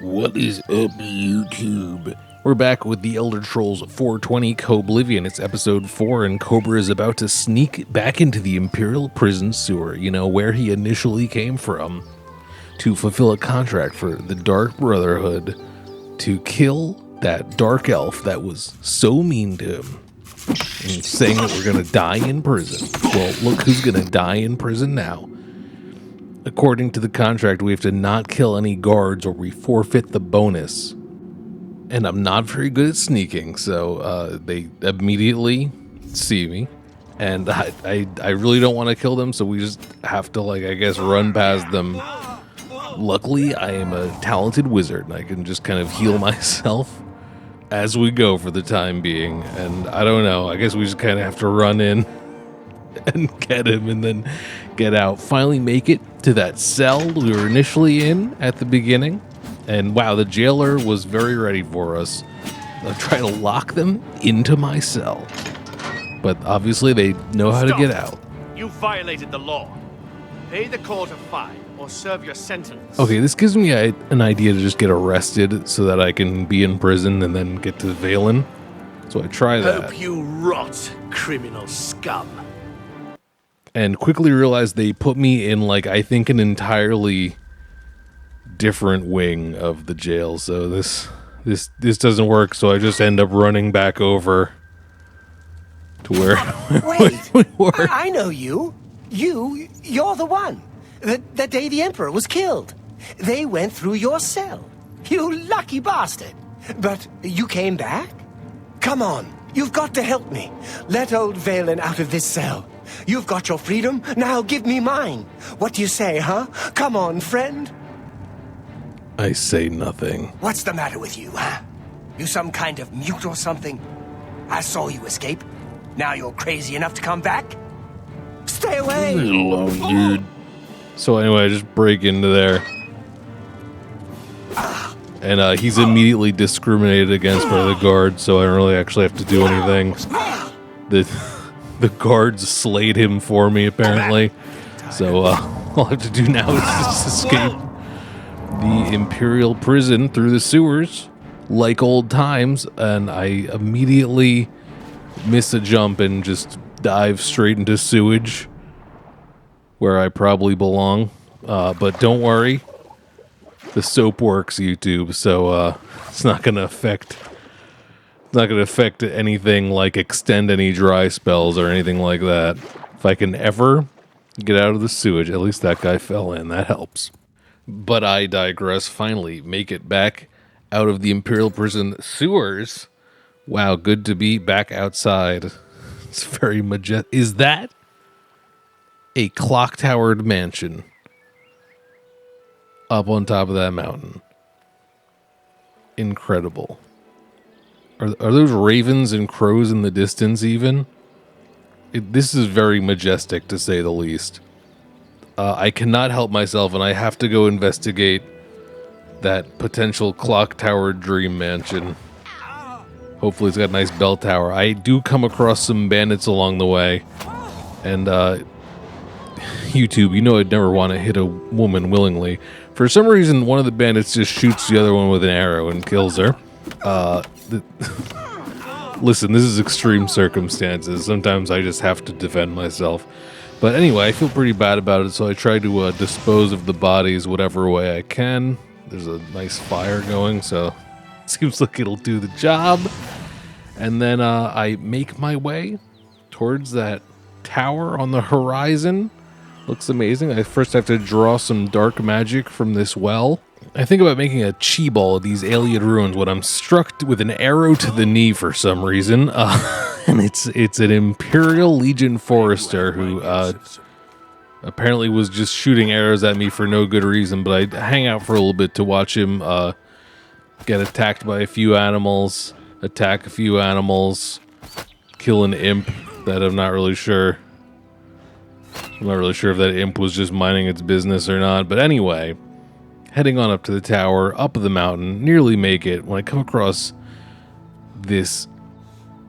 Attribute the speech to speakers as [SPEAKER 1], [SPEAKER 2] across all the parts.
[SPEAKER 1] What is up, YouTube? We're back with the Elder Scrolls 420 Oblivion. It's episode 4, and Cobra is about to sneak back into the Imperial prison sewer, where he initially came from, to fulfill a contract for the Dark Brotherhood to kill that dark elf that was so mean to him, and saying that we're going to die in prison. Well, look who's going to die in prison now. According to the contract, we have to not kill any guards or we forfeit the bonus. And I'm not very good at sneaking, so they immediately see me. And I really don't want to kill them, so we just have to, run past them. Luckily, I am a talented wizard, and I can just kind of heal myself as we go for the time being. And I don't know, I guess we just kind of have to run in and get him and then get out. Finally make it to that cell we were initially in at the beginning. And wow, the jailer was very ready for us. I'll try to lock them into my cell. But obviously they know how to get out.
[SPEAKER 2] You violated the law. Pay the court a fine or serve your sentence.
[SPEAKER 1] Okay, this gives me an idea to just get arrested so that I can be in prison and then get to Weynon. So I try that.
[SPEAKER 2] Hope you rot, criminal scum.
[SPEAKER 1] And quickly realized they put me in, I think an entirely different wing of the jail. So this doesn't work, so I just end up running back over to where
[SPEAKER 3] Wait,
[SPEAKER 1] we were.
[SPEAKER 3] I know you. You're the one. The day the Emperor was killed. They went through your cell. You lucky bastard. But you came back? Come on, you've got to help me. Let old Weynon out of this cell. You've got your freedom, now give me mine. What do you say, huh? Come on, friend.
[SPEAKER 1] I say nothing.
[SPEAKER 3] What's the matter with you, huh? You some kind of mute or something? I saw you escape. Now you're crazy enough to come back? Stay away!
[SPEAKER 1] Leave me alone, dude. So anyway, I just break into there. And he's immediately discriminated against by the guards, so I don't really actually have to do anything. The guards slayed him for me, apparently. So all I have to do now is just escape the Imperial prison through the sewers, like old times, and I immediately miss a jump and just dive straight into sewage, where I probably belong. But don't worry, the soap works, YouTube, so it's not going to affect... It's not going to affect anything like extend any dry spells or anything like that. If I can ever get out of the sewage, at least that guy fell in. That helps. But I digress. Finally, make it back out of the Imperial prison sewers. Wow, good to be back outside. It's very majestic. Is that a Clocktower'd mansion up on top of that mountain? Incredible. Are those ravens and crows in the distance even? This is very majestic, to say the least. I cannot help myself, and I have to go investigate that potential Clocktower'd dream mansion. Hopefully it's got a nice bell tower. I do come across some bandits along the way. And, YouTube, I'd never want to hit a woman willingly. For some reason, one of the bandits just shoots the other one with an arrow and kills her. Listen, this is extreme circumstances. Sometimes I just have to defend myself. But anyway, I feel pretty bad about it, so I try to dispose of the bodies whatever way I can. There's a nice fire going, so it seems like it'll do the job. And then I make my way towards that tower on the horizon. Looks amazing. I first have to draw some dark magic from this well. I think about making a chi ball of these alien ruins when I'm struck with an arrow to the knee for some reason. And it's an Imperial Legion Forester who apparently was just shooting arrows at me for no good reason, but I hang out for a little bit to watch him get attacked by a few animals, attack a few animals, kill an imp that I'm not really sure. I'm not really sure if that imp was just minding its business or not, but anyway... Heading on up to the tower, up the mountain, nearly make it, when I come across this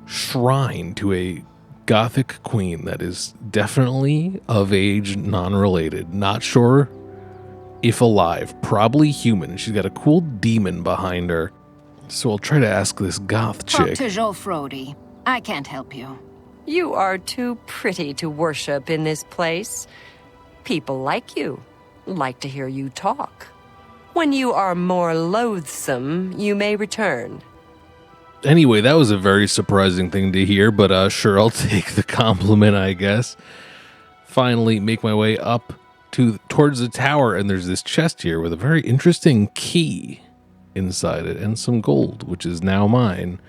[SPEAKER 1] shrine to a Gothic queen that is definitely of age, non-related. Not sure if alive, probably human. She's got a cool demon behind her. So I'll try to ask this goth
[SPEAKER 4] Talk
[SPEAKER 1] chick.
[SPEAKER 4] to Jofrodi. I can't help you.
[SPEAKER 5] You are too pretty to worship in this place. People like you, like to hear you talk. When you are more loathsome, you may return.
[SPEAKER 1] Anyway, that was a very surprising thing to hear, but sure, I'll take the compliment, I guess. Finally, make my way up towards the tower, and there's this chest here with a very interesting key inside it, and some gold, which is now mine.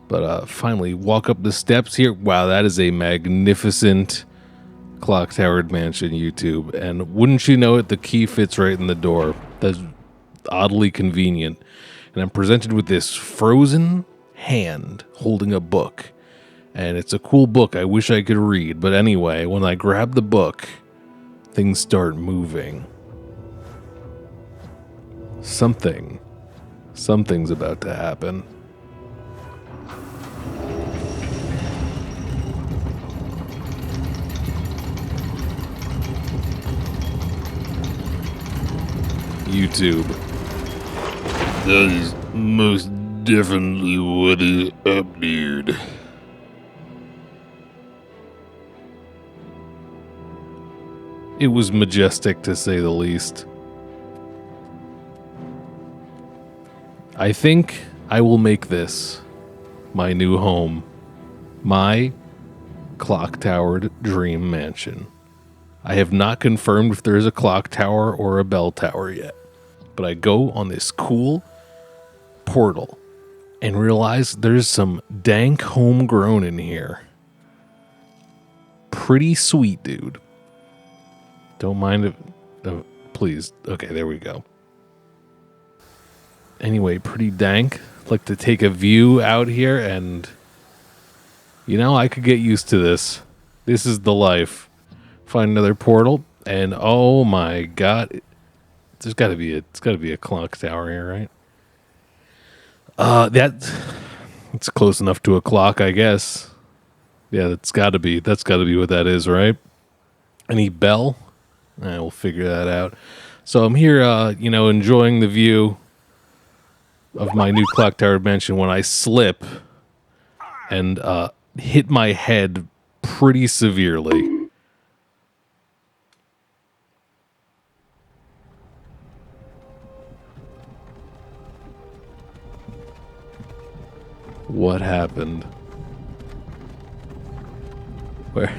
[SPEAKER 1] But finally, walk up the steps here. Wow, that is a magnificent Clocktower'd mansion, YouTube. And wouldn't you know it, the key fits right in the door. That's oddly convenient. And I'm presented with this frozen hand holding a book. And it's a cool book I wish I could read. But anyway, when I grab the book, things start moving. Something's about to happen. YouTube. That is most definitely what is up, dude. It was majestic, to say the least. I think I will make this my new home. My Clocktower'd dream mansion. I have not confirmed if there's a clock tower or a bell tower yet. But I go on this cool portal and realize there's some dank homegrown in here. Pretty sweet, dude. Don't mind if... please. Okay, there we go. Anyway, pretty dank. I'd like to take a view out here and... You know, I could get used to this. This is the life. Find another portal, and oh my god... It's got to be a clock tower here, right? It's close enough to a clock, I guess. Yeah, that's got to be what that is, right? Any bell? We'll figure that out. So I'm here, enjoying the view of my new Clocktower'd mansion when I slip and hit my head pretty severely. What happened? Where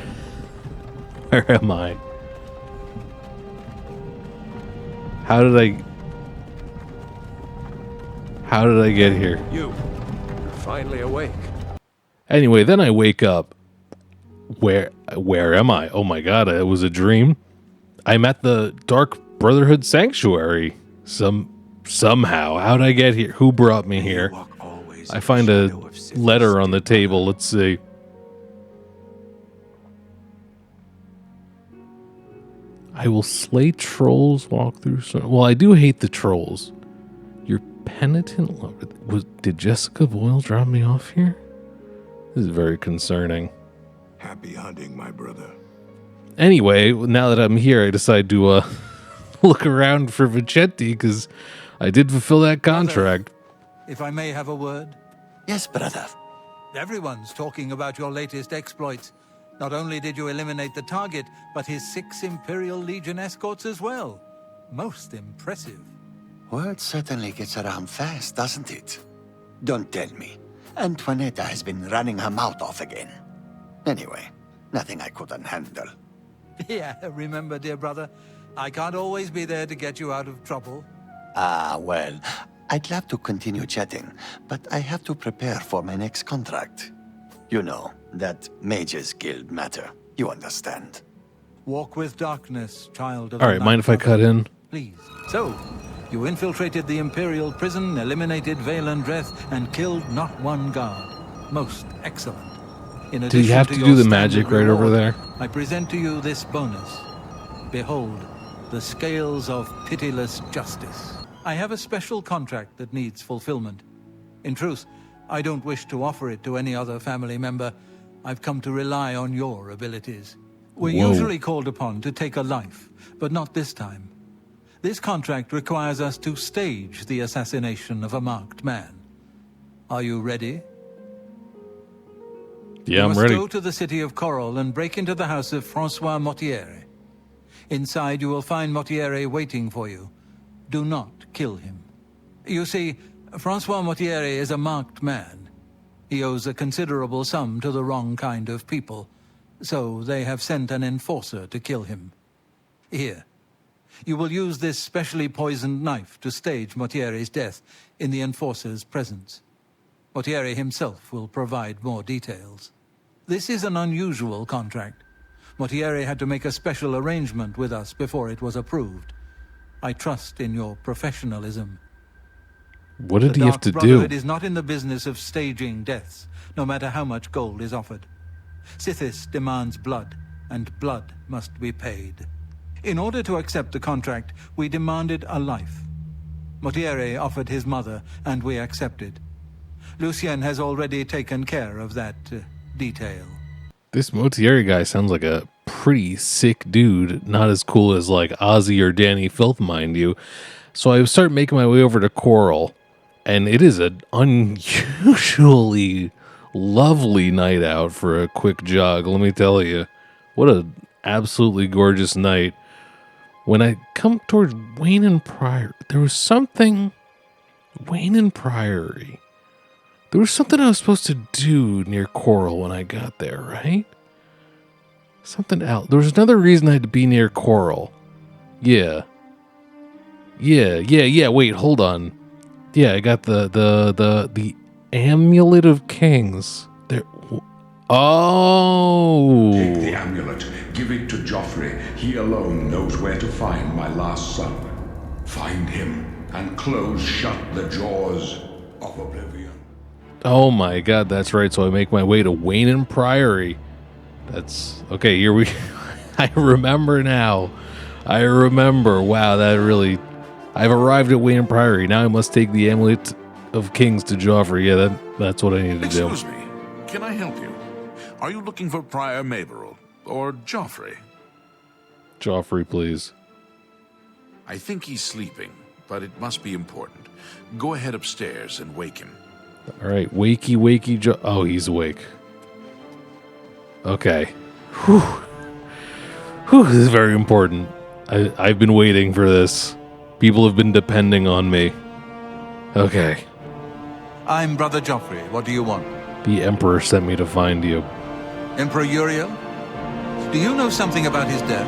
[SPEAKER 1] am I? How did I get here?
[SPEAKER 6] You're finally awake.
[SPEAKER 1] Anyway, then I wake up. Where am I? Oh my god, it was a dream. I'm at the Dark Brotherhood Sanctuary. Somehow. How'd I get here? Who brought me here? I find a letter on the table. Let's see. I will slay trolls, walk through... Well, I do hate the trolls. Your penitent lover... Did Jessica Boyle drop me off here? This is very concerning.
[SPEAKER 6] Happy hunting, my brother.
[SPEAKER 1] Anyway, now that I'm here, I decide to look around for Vicente, because I did fulfill that contract.
[SPEAKER 7] If I may have a word?
[SPEAKER 3] Yes, brother.
[SPEAKER 7] Everyone's talking about your latest exploits. Not only did you eliminate the target, but his 6 Imperial Legion escorts as well. Most impressive.
[SPEAKER 3] Word certainly gets around fast, doesn't it? Don't tell me. Antoinette has been running her mouth off again. Anyway, nothing I couldn't handle.
[SPEAKER 7] Yeah, remember, dear brother, I can't always be there to get you out of trouble.
[SPEAKER 3] Well, I'd love to continue chatting, but I have to prepare for my next contract. You know, that Mages Guild matter. You understand.
[SPEAKER 7] Walk with darkness, child of
[SPEAKER 1] All
[SPEAKER 7] the
[SPEAKER 1] right,
[SPEAKER 7] Night
[SPEAKER 1] mind if I
[SPEAKER 7] Mother.
[SPEAKER 1] cut in?
[SPEAKER 7] Please. So, you infiltrated the Imperial prison, eliminated WiLLo, and killed not one guard. Most excellent. In
[SPEAKER 1] Do you
[SPEAKER 7] addition
[SPEAKER 1] have to
[SPEAKER 7] your
[SPEAKER 1] do the
[SPEAKER 7] standard
[SPEAKER 1] magic right over
[SPEAKER 7] reward,
[SPEAKER 1] there?
[SPEAKER 7] I present to you this bonus. Behold, the scales of pitiless justice. I have a special contract that needs fulfillment. In truth, I don't wish to offer it to any other family member. I've come to rely on your abilities. We're
[SPEAKER 1] Whoa.
[SPEAKER 7] usually called upon to take a life, but not this time. This contract requires us to stage the assassination of a marked man. Are you ready?
[SPEAKER 1] Yeah, I'm
[SPEAKER 7] you must
[SPEAKER 1] ready.
[SPEAKER 7] go to the city of Coral and break into the house of Francois Mortieri. Inside, you will find Mortieri waiting for you. Do not kill him. You see, Francois Mortieri is a marked man. He owes a considerable sum to the wrong kind of people, so they have sent an enforcer to kill him. Here. You will use this specially poisoned knife to stage Mortieri's death in the enforcer's presence. Mortieri himself will provide more details. This is an unusual contract. Mortieri had to make a special arrangement with us before it was approved. I trust in your professionalism.
[SPEAKER 1] What did
[SPEAKER 7] The
[SPEAKER 1] he have
[SPEAKER 7] Dark
[SPEAKER 1] to
[SPEAKER 7] Brotherhood
[SPEAKER 1] do?
[SPEAKER 7] is not in the business of staging deaths, no matter how much gold is offered. Sithis demands blood, and blood must be paid. In order to accept the contract, we demanded a life. Mortieri offered his mother, and we accepted. Lucien has already taken care of that detail.
[SPEAKER 1] This Mortieri guy sounds like a pretty sick dude. Not as cool as like Ozzy or Danny Filth, mind you. So I start making my way over to Coral, and it is an unusually lovely night out for a quick jog. Let me tell you, what an absolutely gorgeous night. When I come towards Weynon Priory, there was something. Weynon Priory. There was something I was supposed to do near Coral when I got there, right? Something else. There was another reason I had to be near Coral. Yeah. Wait, hold on. Yeah, I got the Amulet of Kings. There. Oh.
[SPEAKER 6] Take the amulet. Give it to Joffrey. He alone knows where to find my last son. Find him and close shut the jaws of Oblivion.
[SPEAKER 1] Oh my god, that's right. So I make my way to Weynon Priory. That's okay. Here we. I remember now. I remember. Wow, that really. I've arrived at Weynon Priory. Now I must take the Amulet of Kings to Joffrey. Yeah, that's what I need to do.
[SPEAKER 8] Excuse me. Can I help you? Are you looking for Prior Maberel or Joffrey?
[SPEAKER 1] Joffrey, please.
[SPEAKER 8] I think he's sleeping, but it must be important. Go ahead upstairs and wake him.
[SPEAKER 1] All right, wakey. Oh, he's awake. Okay. Whew. This is very important. I've been waiting for this. People have been depending on me. Okay.
[SPEAKER 7] I'm Brother Joffrey. What do you want?
[SPEAKER 1] The Emperor sent me to find you.
[SPEAKER 7] Emperor Uriel? Do you know something about his death?